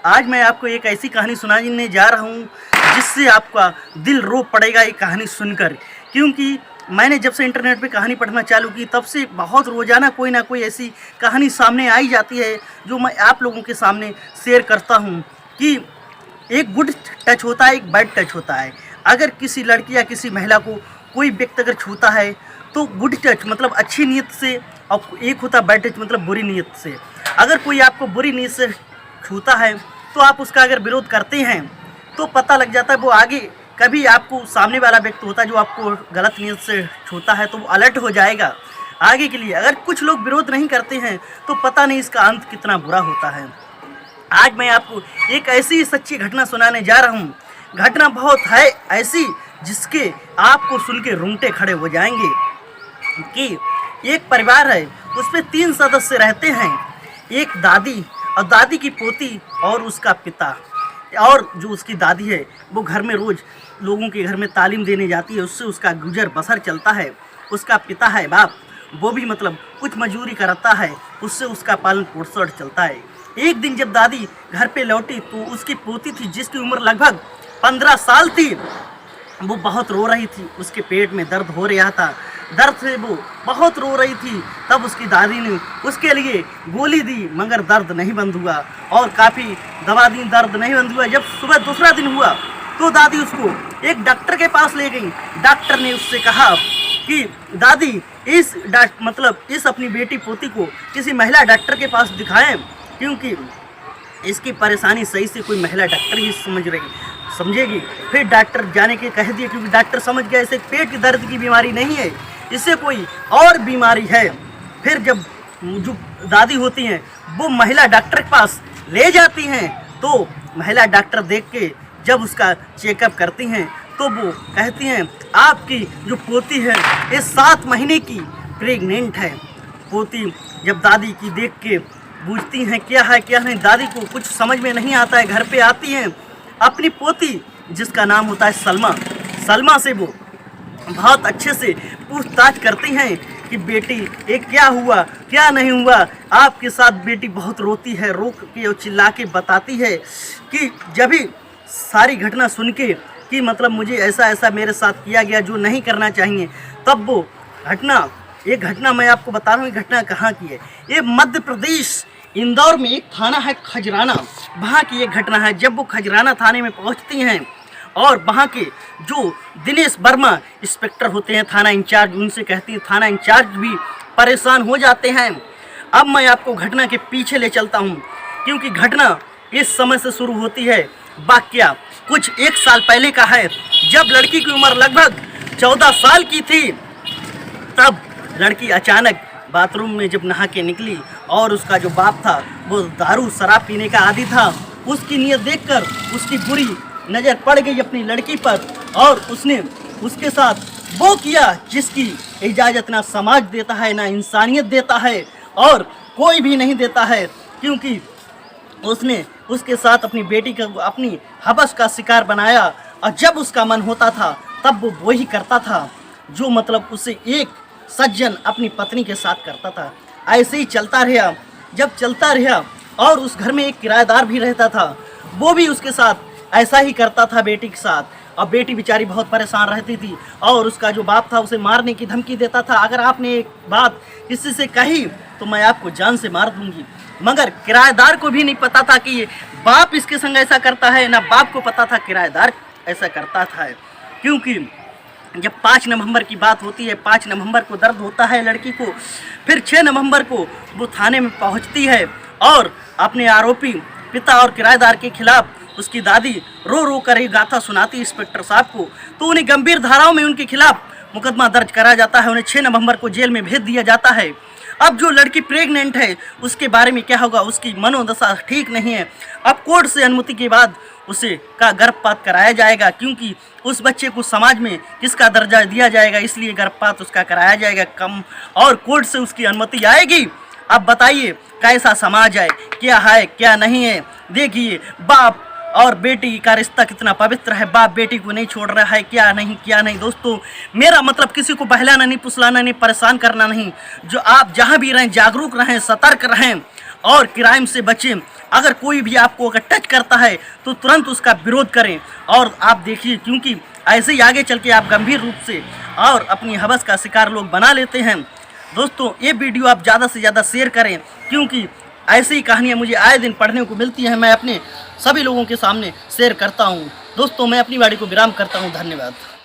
आज मैं आपको एक ऐसी कहानी सुनाने जा रहा हूँ जिससे आपका दिल रो पड़ेगा ये कहानी सुनकर। क्योंकि मैंने जब से इंटरनेट पे कहानी पढ़ना चालू की तब से बहुत रोज़ाना कोई ना कोई ऐसी कहानी सामने आई जाती है जो मैं आप लोगों के सामने शेयर करता हूँ कि एक गुड टच होता है, एक बैड टच होता है। अगर किसी लड़की या किसी महिला को कोई व्यक्ति अगर छूता है तो गुड टच मतलब अच्छी नीयत से, और एक होता है बैड टच मतलब बुरी नीयत से। अगर कोई आपको बुरी नीयत से छूता है तो आप उसका अगर विरोध करते हैं तो पता लग जाता है वो आगे कभी आपको सामने वाला व्यक्ति होता है जो आपको गलत नीयत से छूता है तो वो अलर्ट हो जाएगा आगे के लिए। अगर कुछ लोग विरोध नहीं करते हैं तो पता नहीं इसका अंत कितना बुरा होता है। आज मैं आपको एक ऐसी सच्ची घटना सुनाने जा रहा हूँ। घटना बहुत है ऐसी जिसके आपको सुन के रोंगटे खड़े हो जाएंगे। कि एक परिवार है, उसमें 3 सदस्य रहते हैं, एक दादी और दादी की पोती और उसका पिता। और जो उसकी दादी है वो घर में रोज़ लोगों के घर में तालीम देने जाती है, उससे उसका गुजर बसर चलता है। उसका पिता है बाप, वो भी मतलब कुछ मजदूरी करता है, उससे उसका पालन पोषण चलता है। एक दिन जब दादी घर पे लौटी तो उसकी पोती थी जिसकी उम्र लगभग 15 साल थी, वो बहुत रो रही थी। उसके पेट में दर्द हो रहा था, दर्द से वो बहुत रो रही थी। तब उसकी दादी ने उसके लिए गोली दी मगर दर्द नहीं बंद हुआ, और काफ़ी दवा दी, दर्द नहीं बंद हुआ। जब सुबह दूसरा दिन हुआ तो दादी उसको एक डॉक्टर के पास ले गई। डॉक्टर ने उससे कहा कि दादी इस अपनी बेटी पोती को किसी महिला डॉक्टर के पास दिखाएं, क्योंकि इसकी परेशानी सही से कोई महिला डॉक्टर ही समझेगी। फिर डॉक्टर जाने के कह दिए, क्योंकि डॉक्टर समझ गया इसे पेट की दर्द की बीमारी नहीं है, इससे कोई और बीमारी है। फिर जब जो दादी होती हैं वो महिला डॉक्टर के पास ले जाती हैं तो महिला डॉक्टर देख के जब उसका चेकअप करती हैं तो वो कहती हैं आपकी जो पोती है ये 7 महीने की प्रेग्नेंट है। पोती जब दादी की देख के पूछती हैं क्या है क्या नहीं, दादी को कुछ समझ में नहीं आता है। घर पे आती हैं अपनी पोती जिसका नाम होता है सलमा से वो बहुत अच्छे से पूछताछ करती हैं कि बेटी ये क्या हुआ क्या नहीं हुआ। आपके साथ बेटी बहुत रोती है, रो के और चिल्ला के बताती है कि जब भी सारी घटना सुन के कि मतलब मुझे ऐसा ऐसा मेरे साथ किया गया जो नहीं करना चाहिए। तब वो एक घटना मैं आपको बता रहा हूँ। ये घटना कहाँ की है? ये मध्य प्रदेश इंदौर में एक थाना है खजराना, वहाँ की एक घटना है। जब वो खजराना थाने में पहुँचती हैं और वहाँ के जो दिनेश वर्मा इंस्पेक्टर होते हैं थाना इंचार्ज, उनसे कहती है, थाना इंचार्ज भी परेशान हो जाते हैं। अब मैं आपको घटना के पीछे ले चलता हूँ, क्योंकि घटना इस समय से शुरू होती है। वाकया कुछ 1 साल पहले का है, जब लड़की की उम्र लगभग 14 साल की थी। तब लड़की अचानक बाथरूम में जब नहा के निकली और उसका जो बाप था वो दारू शराब पीने का आदी था। उसकी नीयत देखकर उसकी बुरी नज़र पड़ गई अपनी लड़की पर, और उसने उसके साथ वो किया जिसकी इजाज़त ना समाज देता है, ना इंसानियत देता है, और कोई भी नहीं देता है। क्योंकि उसने उसके साथ अपनी बेटी को अपनी हवस का शिकार बनाया, और जब उसका मन होता था तब वो वही करता था जो मतलब उसे एक सज्जन अपनी पत्नी के साथ करता था। ऐसे ही चलता रहा। जब चलता रहा और उस घर में एक किराएदार भी रहता था, वो भी उसके साथ ऐसा ही करता था बेटी के साथ। और बेटी बेचारी बहुत परेशान रहती थी, और उसका जो बाप था उसे मारने की धमकी देता था, अगर आपने एक बात किसी से कही तो मैं आपको जान से मार दूंगी। मगर किराएदार को भी नहीं पता था कि ये बाप इसके संग ऐसा करता है, ना बाप को पता था किराएदार ऐसा करता था। क्योंकि जब 5 नवंबर की बात होती है, 5 नवंबर को दर्द होता है लड़की को। फिर 6 नवंबर को वो थाने में पहुंचती है और अपने आरोपी पिता और किराएदार के खिलाफ उसकी दादी रो रो कर ही गाथा सुनाती इंस्पेक्टर साहब को। तो उन्हें गंभीर धाराओं में उनके खिलाफ मुकदमा दर्ज करा जाता है। उन्हें 6 नवंबर को जेल में भेज दिया जाता है। अब जो लड़की प्रेग्नेंट है उसके बारे में क्या होगा, उसकी मनोदशा ठीक नहीं है। अब कोर्ट से अनुमति के बाद उसे का गर्भपात कराया जाएगा, क्योंकि उस बच्चे को समाज में किसका दर्जा दिया जाएगा, इसलिए गर्भपात उसका कराया जाएगा कम, और कोर्ट से उसकी अनुमति आएगी। अब बताइए कैसा समाज है क्या नहीं है। देखिए बाप और बेटी का रिश्ता कितना पवित्र है, बाप बेटी को नहीं छोड़ रहा है, क्या नहीं। दोस्तों मेरा मतलब किसी को बहलाना नहीं, फुसलाना नहीं, परेशान करना नहीं। जो आप जहाँ भी रहें जागरूक रहें, सतर्क रहें, और क्राइम से बचें। अगर कोई भी आपको अगर टच करता है तो तुरंत उसका विरोध करें। और आप देखिए, क्योंकि ऐसे ही आगे चल के आप गंभीर रूप से और अपनी हवस का शिकार लोग बना लेते हैं। दोस्तों, ये वीडियो आप ज़्यादा से ज़्यादा शेयर करें, क्योंकि ऐसी ही कहानियाँ मुझे आए दिन पढ़ने को मिलती हैं। मैं अपने सभी लोगों के सामने शेयर करता हूँ। दोस्तों, मैं अपनी वाणी को विराम करता हूँ। धन्यवाद।